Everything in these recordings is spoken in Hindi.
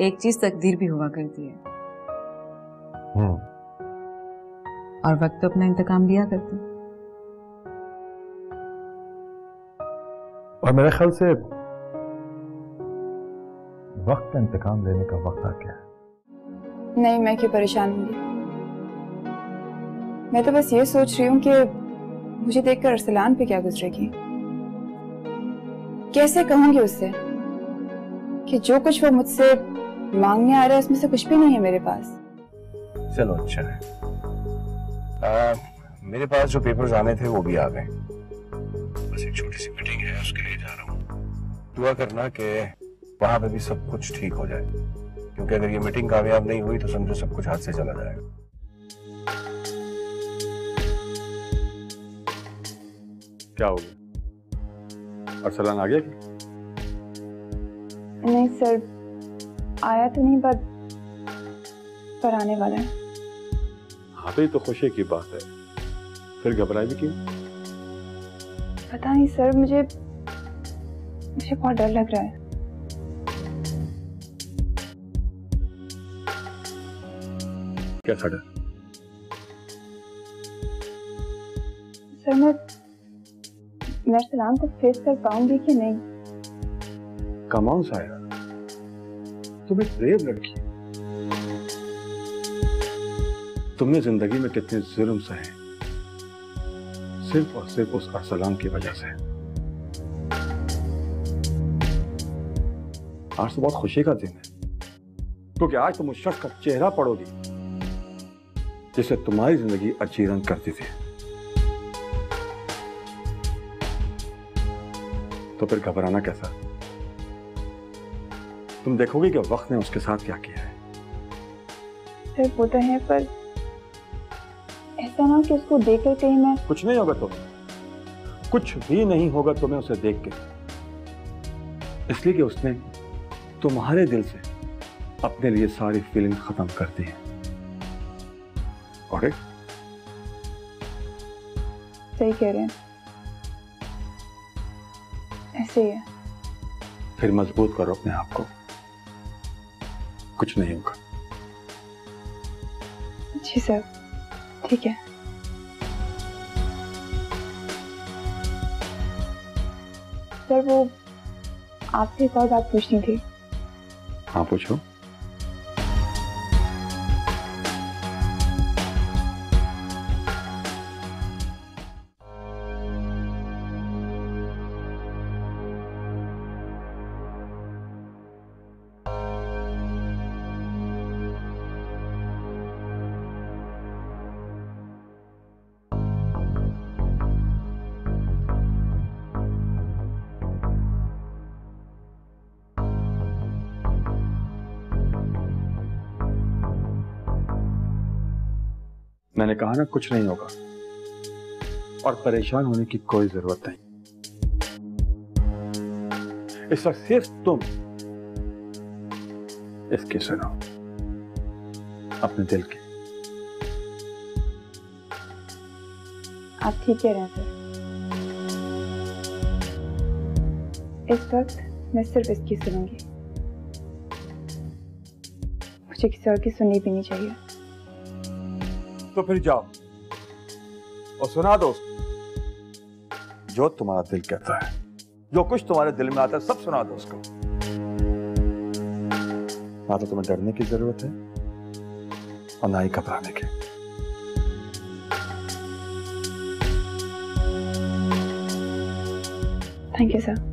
एक चीज तकदीर भी हुआ करती है। और वक्त तो अपना इंतकाम लिया करते। और मेरे ख्याल से वक्त का इंतकाम लेने का वक्त आ गया है। नहीं, मैं क्यों परेशान होंगी। मैं तो बस ये सोच रही हूँ कि मुझे देखकर अरसलान पे क्या गुजरेगी। कैसे कहूंगी उससे कि जो कुछ वो मुझसे मांगने आ रहा है उसमें से कुछ भी नहीं है मेरे पास। चलो अच्छा है। मेरे पास जो पेपर्स आने थे वो भी आ गए। बस एक छोटी सी मीटिंग है, उसके लिए जा रहा हूँ। दुआ करना कि वहां पे भी सब कुछ ठीक हो जाए, क्योंकि अगर ये मीटिंग कामयाब नहीं हुई तो समझो सब कुछ हाथ से चला जाएगा। क्या हो गया? अरसलान आ गया क्या? नहीं सर, आया तो नहीं, पर आने वाला है। हाँ तो ये तो खुशी की बात है, फिर घबराए भी क्यों? पता नहीं सर, मुझे बहुत डर लग रहा है। कैसा डर? सर मैं अरसलान को फेस कर पाऊंगी कि नहीं। कमाल सायरा, तुम एक ब्रेव लड़की, तुमने जिंदगी में कितने जुल्म सहे सिर्फ और सिर्फ उस अरसलान की वजह से। आज तो बहुत खुशी का दिन है, क्योंकि आज तुम उस शख्स का चेहरा पढ़ोगी जिसे तुम्हारी जिंदगी अजीरन करती थी। तो फिर घबराना कैसा? तुम देखोगे कि वक्त ने उसके साथ क्या किया है। सर वो तो है, पर ऐसा ना कि उसको देखकर कहीं मैं। कुछ नहीं होगा तुम्हें, कुछ भी नहीं होगा तुम्हें उसे देख के, इसलिए कि उसने तुम्हारे दिल से अपने लिए सारी फीलिंग खत्म कर दी है। और सही कह रहे हैं, ऐसे ही है। फिर मजबूत करो अपने आप को, कुछ नहीं होगा। जी सर, ठीक है। सर वो आपसे एक और बात पूछनी थी। हाँ पूछो। मैंने कहा ना कुछ नहीं होगा, और परेशान होने की कोई जरूरत नहीं। इस वक्त सिर्फ तुम इसकी सुनो, अपने दिल की। आप ठीक कह रहे हैं सर। इस वक्त मैं सिर्फ इसकी सुनूंगी, मुझे किसी और की सुननी भी नहीं चाहिए। तो फिर जाओ और सुना दो जो तुम्हारा दिल कहता है, जो कुछ तुम्हारे दिल में आता है सब सुना दो उसको। ना तो तुम्हें डरने की जरूरत है और ना ही घबराने की। Thank you sir.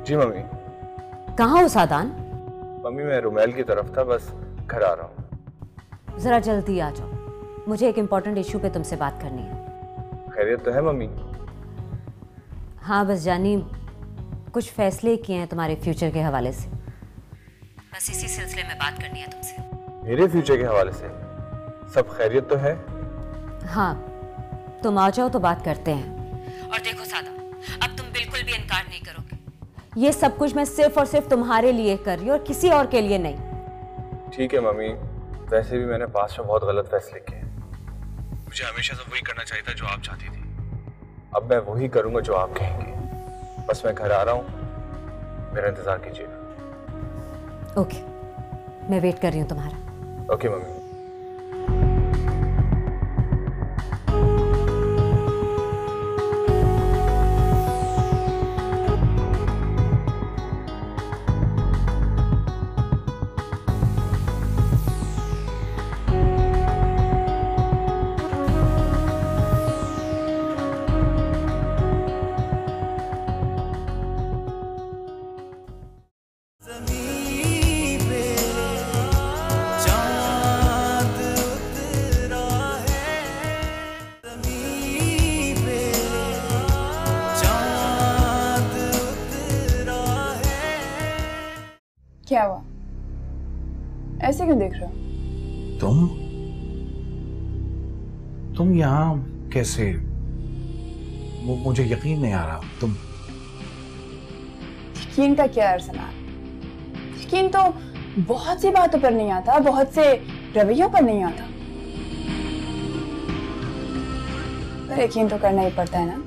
जी मम्मी। कहाँ हो सादान? मम्मी मैं रुमैल की तरफ था, बस घर आ रहा हूँ। जरा जल्दी आ जाओ, मुझे एक इम्पोर्टेंट इशू पे तुमसे बात करनी है। खैरियत तो है मम्मी? हाँ बस जानी, कुछ फैसले किए हैं तुम्हारे फ्यूचर के हवाले से, बस इसी सिलसिले में बात करनी है तुमसे। मेरे फ्यूचर के हवाले से? सब खैरियत तो है? हाँ, तुम आ जाओ तो बात करते हैं। और देखो सादा, अब तुम बिल्कुल भी इनकार नहीं करोगे। ये सब कुछ मैं सिर्फ और सिर्फ तुम्हारे लिए कर रही हूँ और किसी और के लिए नहीं। ठीक है मम्मी, वैसे भी मैंने पास्ट में बहुत गलत फैसले किए। मुझे हमेशा सब वही करना चाहिए था जो आप चाहती थी। अब मैं वही करूंगा जो आप कहेंगे। बस मैं घर आ रहा हूँ, मेरा इंतजार कीजिएगा। ओके, मैं वेट कर रही हूँ तुम्हारा। Okay mummy. क्या हुआ? ऐसे क्यों देख रहे हो? तुम यहाँ कैसे? मुझे यकीन नहीं आ रहा। तुम यकीन का क्या अरसलान? यकीन तो बहुत सी बातों पर नहीं आता, बहुत से रवैयों पर नहीं आता, पर यकीन तो करना ही पड़ता है ना।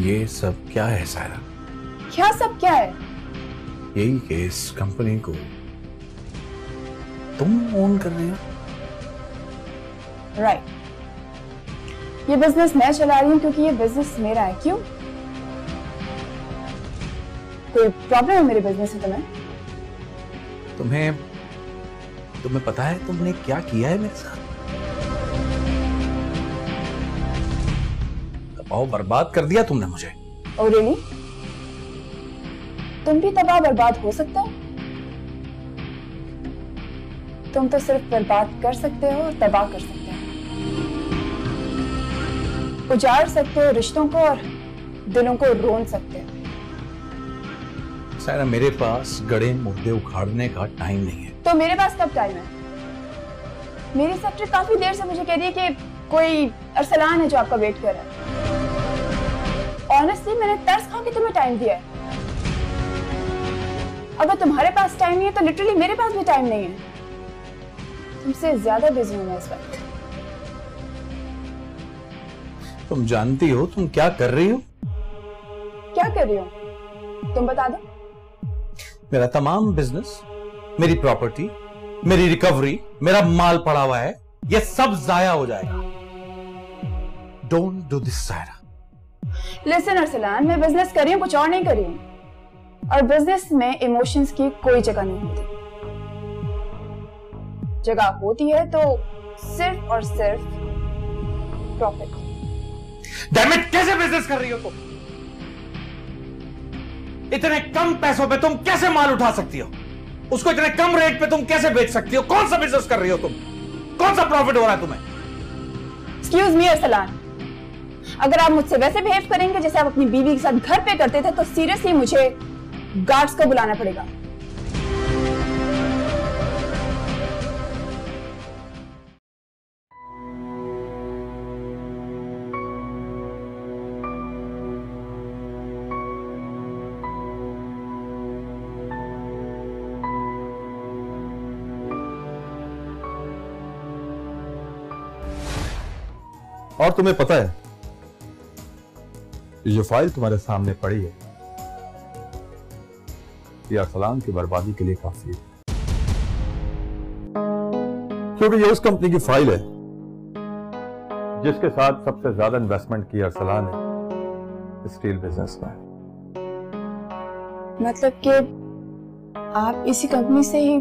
ये सब क्या है सायरा? क्या सब क्या है? यही कि इस कंपनी को तुम ओन कर रही हो? राइट। ये बिजनेस मैं चला रही हूँ क्योंकि ये बिजनेस मेरा है। क्यों? कोई प्रॉब्लम है मेरे बिजनेस से तुम्हें? तुम्हें पता है तुमने क्या किया है मेरे साथ? तबाह बर्बाद कर दिया तुमने मुझे। Oh really? तुम भी तबाह बर्बाद हो सकते हो? तुम तो सिर्फ बर्बाद कर सकते हो और तबाह कर सकते हो। उजाड़ सकते हो रिश्तों को और दिलों को रोन सकते हो। सायरा मेरे पास गड़े मुर्दे उखाड़ने का टाइम नहीं है। तो मेरे पास कब टाइम है? मेरी सेक्रेटरी काफी देर से मुझे कह रही है कि कोई अरसलान है जो आपका वेट कर रहा है। ऑनेस्टली मैंने तरस खा के तुम्हें टाइम दिया है। अगर तुम्हारे पास टाइम नहीं है तो लिटरली मेरे पास भी टाइम नहीं है। तुमसे ज्यादा बिजी हूं मैं इस वक्त। तुम जानती हो तुम क्या कर रही हो? क्या कर रही हो? तुम बता दो। मेरा तमाम बिजनेस, मेरी प्रॉपर्टी, मेरी रिकवरी, मेरा माल पड़ा हुआ है, ये सब जाया हो जाएगा। Don't do this Saira. Listen Arsalan, मैं बिजनेस कर रही हूँ, कुछ और नहीं कर रही हूँ। और बिजनेस में इमोशंस की कोई जगह नहीं होती। जगह होती है तो सिर्फ और सिर्फ प्रॉफिट। डैम इट, कैसे बिजनेस कर रही हो तुम? इतने कम पैसों पे तुम कैसे माल उठा सकती हो? उसको इतने कम रेट पे तुम कैसे बेच सकती हो? कौन सा बिजनेस कर रही हो तुम? कौन सा प्रॉफिट हो रहा है तुम्हें? एक्सक्यूज मी अरसलान, अगर आप मुझसे वैसे बिहेव करेंगे जैसे आप अपनी बीवी के साथ घर पे करते थे तो सीरियसली मुझे गार्ड्स को बुलाना पड़ेगा। और तुम्हें पता है ये जो फाइल तुम्हारे सामने पड़ी है ये अरसलान की बर्बादी के लिए काफी है, क्योंकि ये उस कंपनी की फाइल है जिसके साथ सबसे ज्यादा इन्वेस्टमेंट की अरसलान ने स्टील बिजनेस में। मतलब कि आप इसी कंपनी से ही?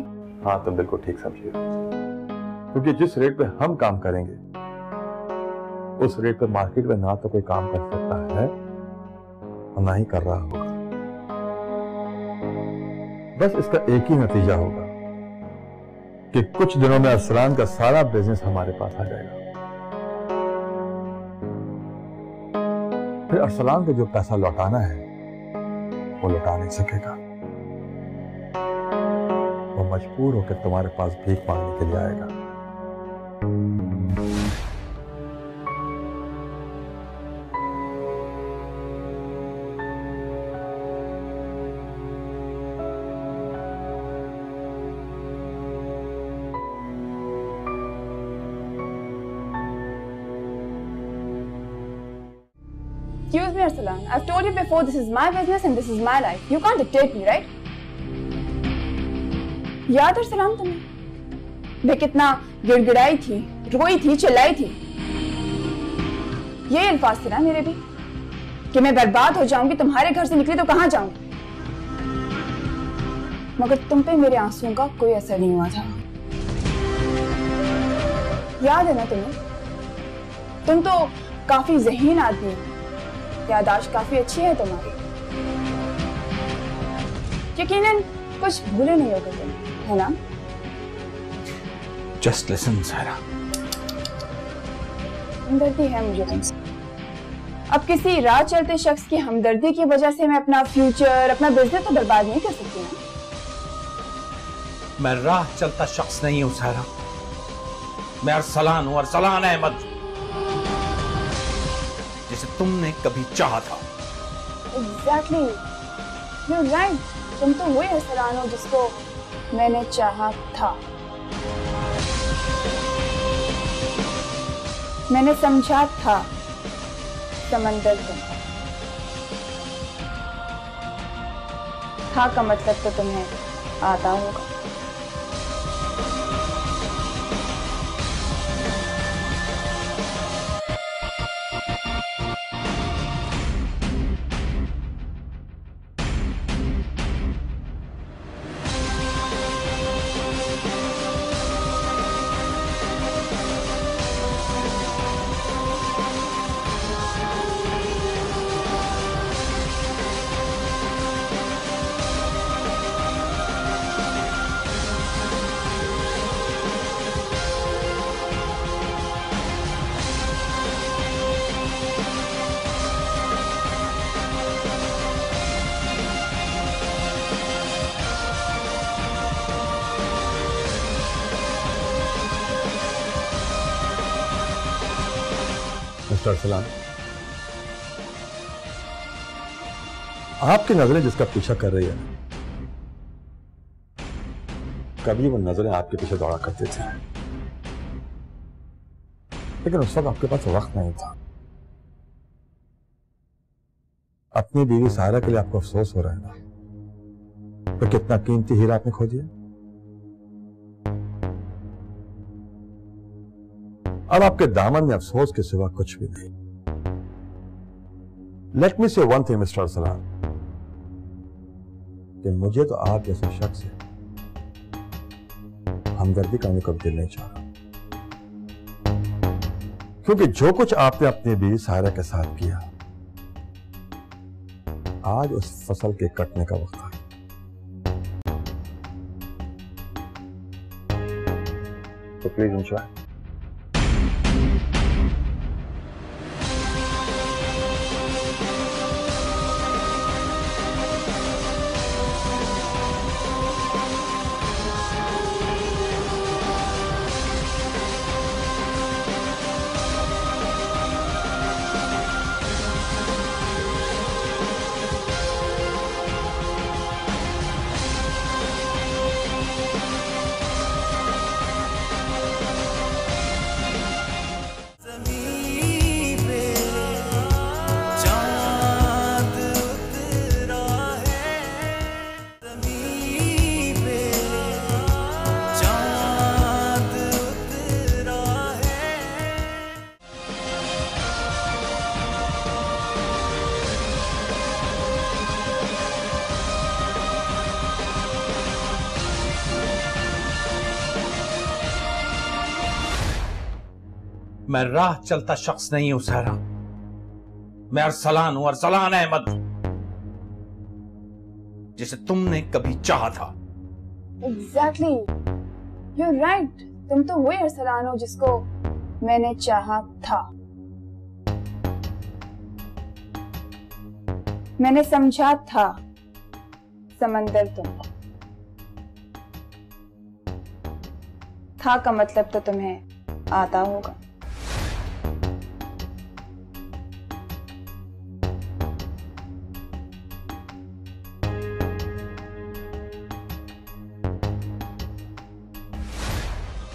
हाँ, तुम बिल्कुल ठीक समझिए, क्योंकि जिस रेट पे हम काम करेंगे उस रेट पे मार्केट में ना तो कोई काम कर सकता है और ना ही कर रहा होगा। बस इसका एक ही नतीजा होगा कि कुछ दिनों में अरसलान का सारा बिजनेस हमारे पास आ जाएगा। फिर अरसलान को जो पैसा लौटाना है वो लौटा नहीं सकेगा। वो मजबूर होकर तुम्हारे पास भीख मांगने के लिए आएगा। Excuse me, Arsalan. I've told you before, this is my business and this is my life. You can't dictate me, right? याद अरसलान तुम्हें? मैं कितना गिड़गिड़ाई थी, रोई थी, चिल्लाई थी। ये अल्फाज थे ना मेरे भी कि मैं बर्बाद हो जाऊंगी, तुम्हारे घर से निकली तो कहां जाऊंगी। मगर तुम पे मेरे आंसुओं का कोई असर नहीं हुआ था। याद है ना तुम्हें? तुम तो काफी ज़हीन आदमी हो, याददाश्त काफी अच्छी है तुम्हारी। यकीनन कुछ भूले नहीं होगे तुम, है ना? Just listen, सारा। हमदर्दी है मुझे तुमसे। अब किसी राह चलते शख्स की हमदर्दी की वजह से मैं अपना फ्यूचर, अपना बिजनेस तो बर्बाद नहीं कर सकती ना। मैं राह चलता शख्स नहीं हूं सारा, मैं अरसलान हूं, अरसलान अहमद, जिसे तुमने कभी चाहा था। Exactly, you're right. तुम तो वही अरसलान हो जिसको मैंने चाहा था। मैंने समझा था समंदर तुम था का मतलब तो तुम्हें आता होगा। मिस्टर अरसलान, आपकी नजरें जिसका पीछा कर रही है, कभी वो नजरें आपके पीछे दौड़ा करते थे, लेकिन उस वक्त आपके पास वक्त नहीं था। अपनी बीवी सारा के लिए आपको अफसोस हो रहा है ना, तो कितना कीमती हीरा आपने खो दिया। अब आपके दामन में अफसोस के सिवा कुछ भी नहीं। लेट मी से वन थिंग मिस्टर अरसलान, कि मुझे तो आप जैसा शख्स है हमदर्दी करने का दिल नहीं चाह रहा, क्योंकि जो कुछ आपने अपनी बीवी सारा के साथ किया, आज उस फसल के कटने का वक्त है। तो प्लीज एंजॉय। मैं राह चलता शख्स नहीं हूं सारा, मैं अरसलान हूं, अरसलान अहमद, जिसे तुमने कभी चाहा था। Exactly, you're right. तुम तो वही अरसलान हो जिसको मैंने चाहा था। मैंने समझा था समंदर तुमको। था का मतलब तो तुम्हें आता होगा।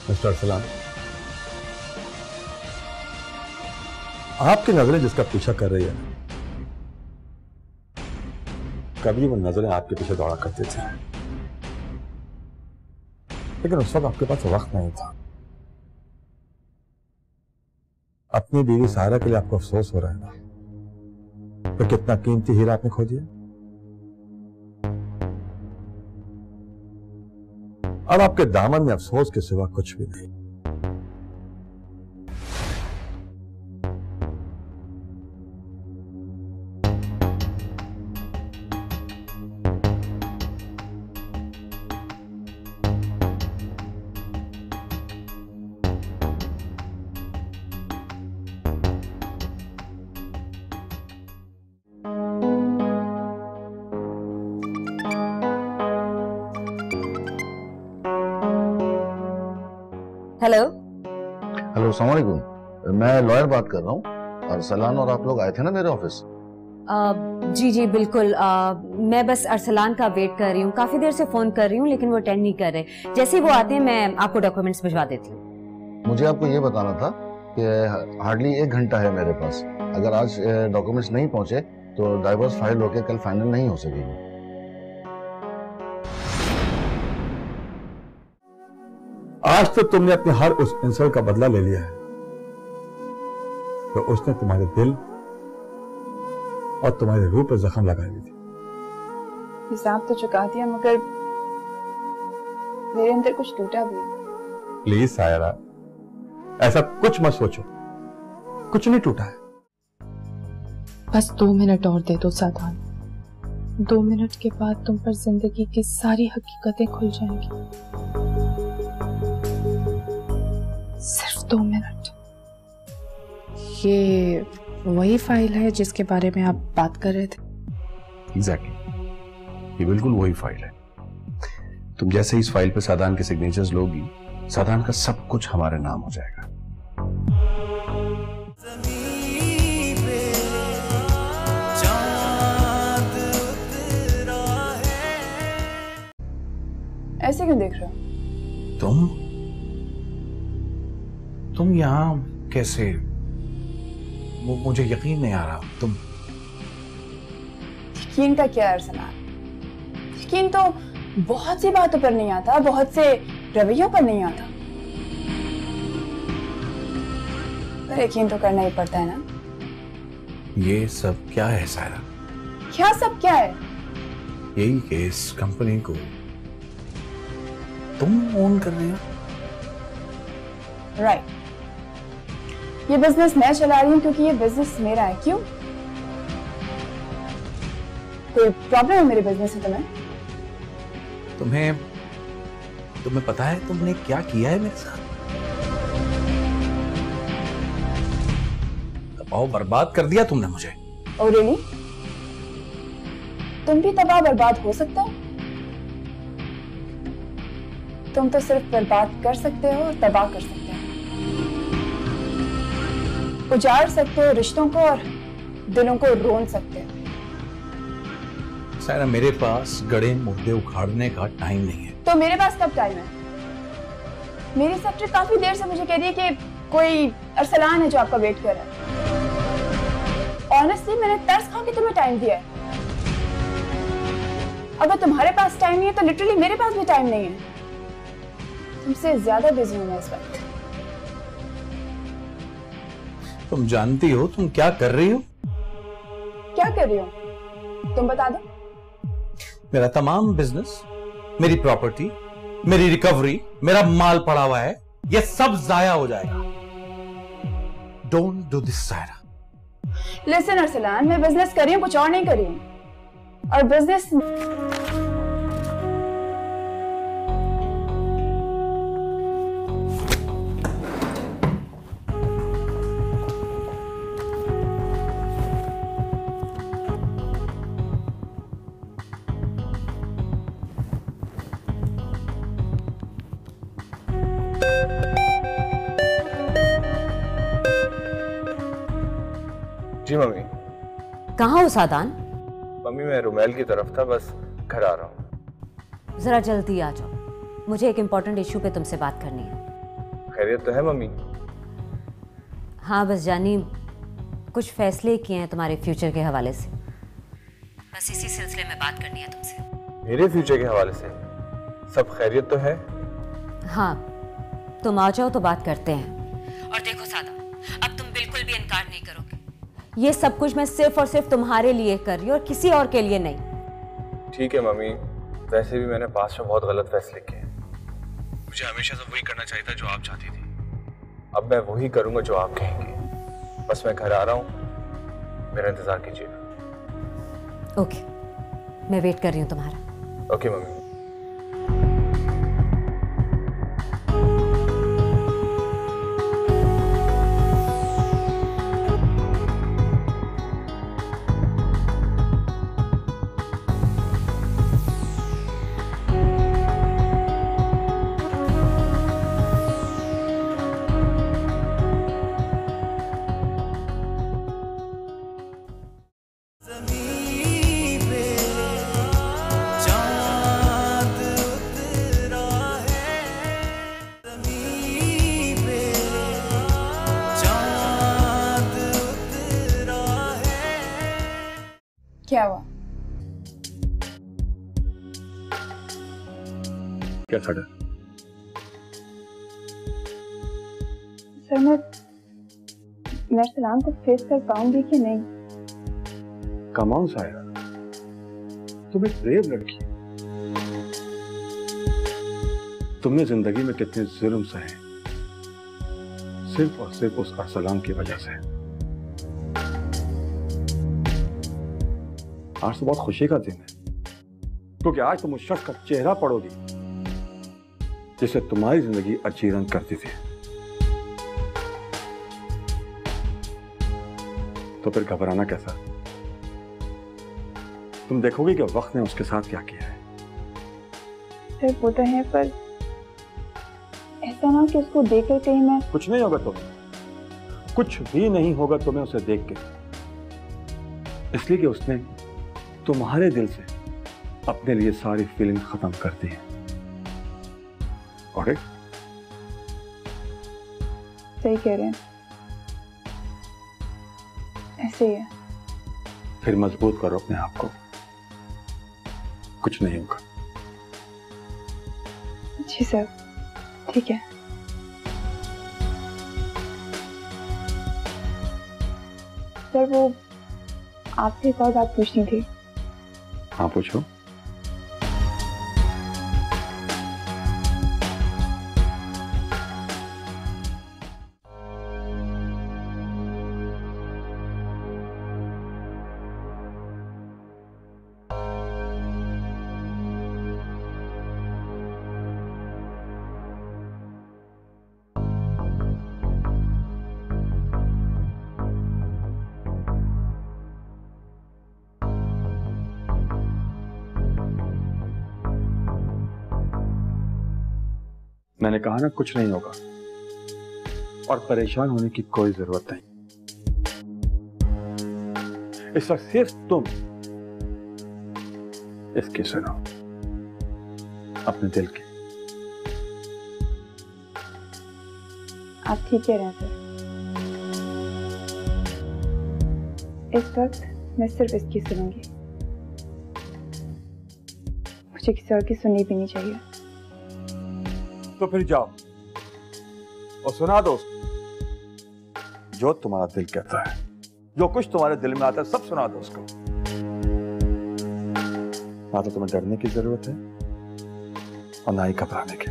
मिस्टर अरसलान, आपकी नजरें जिसका पीछा कर रही है, कभी वो नजरें आपके पीछे दौड़ा करती थी, लेकिन उस वक्त आपके पास वक्त नहीं था। अपनी बीवी सारा के लिए आपको अफसोस हो रहा है ना, तो कितना कीमती हीरा आपने खो दिया। अब आपके दामन में अफसोस के सिवा कुछ भी नहीं। हेलो हेलो, अस्सलाम वालेकुम। मैं लॉयर बात कर रहा हूँ। अरसलान और आप लोग आए थे ना मेरे ऑफिस? जी जी बिल्कुल। मैं बस अरसलान का वेट कर रही हूँ, काफी देर से फोन कर रही हूँ लेकिन वो अटेंड नहीं कर रहे। जैसे ही वो आते हैं मैं आपको डॉक्यूमेंट्स भिजवा देती हूँ। मुझे आपको ये बताना था कि हार्डली 1 घंटा है मेरे पास। अगर आज डॉक्यूमेंट्स नहीं पहुंचे तो डाइवोर्स फाइल होके कल फाइनल नहीं हो सकेगी। आज तो तुमने अपने हर उस इंसल्ट का बदला ले लिया है तो उसने तुम्हारे दिल और तुम्हारे रूह पर जख्म लगा दी थी। हिसाब तो चुका दिया मगर मेरे अंदर कुछ टूटा भी। प्लीज सायरा, ऐसा कुछ मत सोचो, कुछ नहीं टूटा है। बस 2 मिनट और दे दो साधान। 2 मिनट के बाद तुम पर जिंदगी की सारी हकीकतें खुल जाएंगी। सिर्फ 2 मिनट। ये वही फाइल है जिसके बारे में आप बात कर रहे थे? एग्जैक्टली, ये बिल्कुल वही फाइल है। तुम जैसे ही इस फाइल पे सादान के सिग्नेचर्स लोगी, सादान का सब कुछ हमारे नाम हो जाएगा। ऐसे क्यों देख रहे हो? तुम यहाँ कैसे? मुझे यकीन नहीं आ रहा। तुम यकीन का क्या अरसलान? यकीन तो बहुत सी बातों पर नहीं आता, बहुत से रवैयों पर नहीं आता, पर यकीन तो करना ही पड़ता है ना। ये सब क्या है सायरा? क्या सब क्या है? यही कि इस कंपनी को तुम ओन कर रही हो। राइट। ये बिजनेस मैं चला रही हूँ क्योंकि ये बिजनेस मेरा है। क्यों? कोई प्रॉब्लम है मेरे बिजनेस से तुम्हें? तुम्हें पता है तुमने क्या किया है मेरे साथ? तबाह बर्बाद कर दिया तुमने मुझे। Oh really? तुम भी तबाह बर्बाद हो सकते हो? तुम तो सिर्फ बर्बाद कर सकते हो और तबाह कर सकते हो। उजाड़ सकते हो रिश्तों को और दिलों को रोन सकते हो। सायरा, मेरे पास गड़े मुर्दे उखाड़ने का टाइम नहीं है। तो मेरे पास कब टाइम है? मेरी सेक्रेटरी काफी देर से मुझे कह रही है कि कोई अरसलान है जो आपका वेट कर रहा है। ऑनेस्टली मैंने तरस खा के तुम्हें टाइम दिया है। अगर तुम्हारे पास टाइम नहीं है तो लिटरली मेरे पास भी टाइम नहीं है। तुमसे ज्यादा बिजी हूं मैं इस वक्त। तुम जानती हो तुम क्या कर रही हो? क्या कर रही हो? तुम बता दो। मेरा तमाम बिजनेस, मेरी प्रॉपर्टी, मेरी रिकवरी, मेरा माल पड़ा हुआ है, ये सब जाया हो जाएगा। Don't do this Saira. Listen Arsalan, मैं बिजनेस कर रही हूँ, कुछ और नहीं कर रही हूँ। और बिजनेस जी मम्मी। कहाँ हो सादान? मम्मी मैं रुमैल की तरफ था, बस घर आ रहा हूँ। जरा जल्दी आ जाओ, मुझे एक इम्पोर्टेंट इशू पे तुमसे बात करनी है। खैरियत तो है मम्मी? हाँ बस जानी, कुछ फैसले किए हैं तुम्हारे फ्यूचर के हवाले से, बस इसी सिलसिले में बात करनी है तुमसे। मेरे फ्यूचर के हवाले से सब खैरियत तो है? हाँ, तुम आ जाओ तो बात करते हैं। और देखो सादा, अब तुम बिल्कुल भी इनकार नहीं करोगे। ये सब कुछ मैं सिर्फ और सिर्फ तुम्हारे लिए कर रही हूँ और किसी और के लिए नहीं। ठीक है मम्मी, वैसे भी मैंने पास्ट में बहुत गलत फैसले किए। मुझे हमेशा से वही करना चाहिए था जो आप चाहती थी। अब मैं वही करूंगा जो आप कहेंगे। बस मैं घर आ रहा हूँ, मेरा इंतजार कीजिएगा। ओके, मैं वेट कर रही हूँ तुम्हारा। Okay mummy. क्या हुआ? क्या खड़ा? सर मैं सलाम को फेस कर पाऊंगी कि नहीं? कमाओ सायरा, तुम एक ब्रेव लड़की। तुमने जिंदगी में कितने जुल्म सहे, सिर्फ और सिर्फ उस अरसलान की वजह से। आज तो बहुत खुशी का दिन है, क्योंकि आज तुम उस शख्स का चेहरा पढ़ोगी जिसे तुम्हारी जिंदगी अच्छी रंग करती थी। तो फिर घबराना कैसा? तुम देखोगे कि वक्त ने उसके साथ क्या किया है। सर वो तो है, पर ऐसा ना कि उसको देखकर कहीं मैं... कुछ नहीं होगा तुम्हें, कुछ भी नहीं होगा तुम्हें उसे देख के, इसलिए कि उसने तुम्हारे दिल से अपने लिए सारी फीलिंग खत्म कर दी है। ऑलराइट? सही कह रहे हैं, ऐसे ही है। फिर मजबूत करो अपने आप को, कुछ नहीं होगा। जी सर, ठीक है। सर वो आपसे एक और बात पूछनी थी। हाँ पूछो। मैंने कहा ना, कुछ नहीं होगा और परेशान होने की कोई जरूरत नहीं। इस वक्त सिर्फ तुम इसकी सुनो, अपने दिल की। आप ठीक कह रहे हैं सर, इस वक्त मैं सिर्फ इसकी सुनूंगी, मुझे किसी और की सुननी भी नहीं चाहिए। तो फिर जाओ और सुना दो उसको जो तुम्हारा दिल कहता है, जो कुछ तुम्हारे दिल में आता है सब सुना दो उसको। ना तो तुम्हें डरने की जरूरत है और ना ही घबराने की।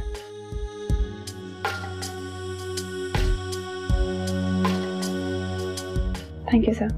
Thank you sir.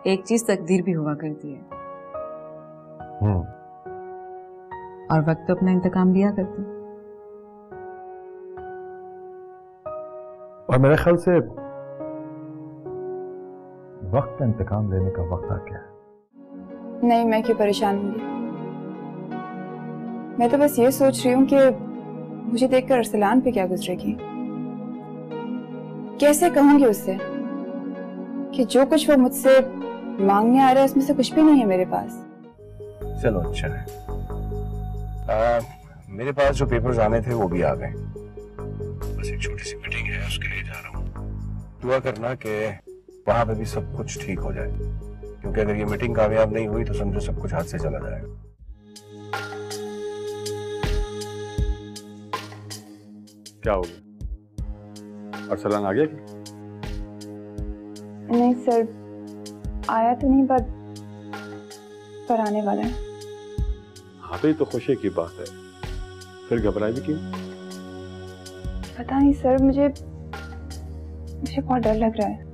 एक चीज तकदीर भी हुआ करती है और वक्त तो अपना इंतकाम लिया करते हैं। और मेरे ख्याल से वक्त इंतकाम लेने का वक्त आ गया है। नहीं, मैं क्यों परेशान होंगी। मैं तो बस ये सोच रही हूँ कि मुझे देखकर अरसलान पे क्या गुजरेगी। कैसे कहूंगी उससे कि जो कुछ वो मुझसे मांगने आ रहा है उसमें से कुछ भी नहीं है मेरे पास। चलो अच्छा है। मेरे पास जो पेपर्स आने थे वो भी आ गए। बस एक छोटी सी मीटिंग है, उसके लिए जा रहा हूँ। दुआ करना कि वहां पे भी सब कुछ ठीक हो जाए, क्योंकि अगर ये मीटिंग कामयाब नहीं हुई तो समझो सब कुछ हाथ से चला जाएगा। क्या हो गया? अरसलान आ गया क्या? नहीं सर, आया तो नहीं, पर आने वाला है। हाँ तो ये तो खुशी की बात है, फिर घबराए भी क्यों? पता नहीं सर, मुझे बहुत डर लग रहा है।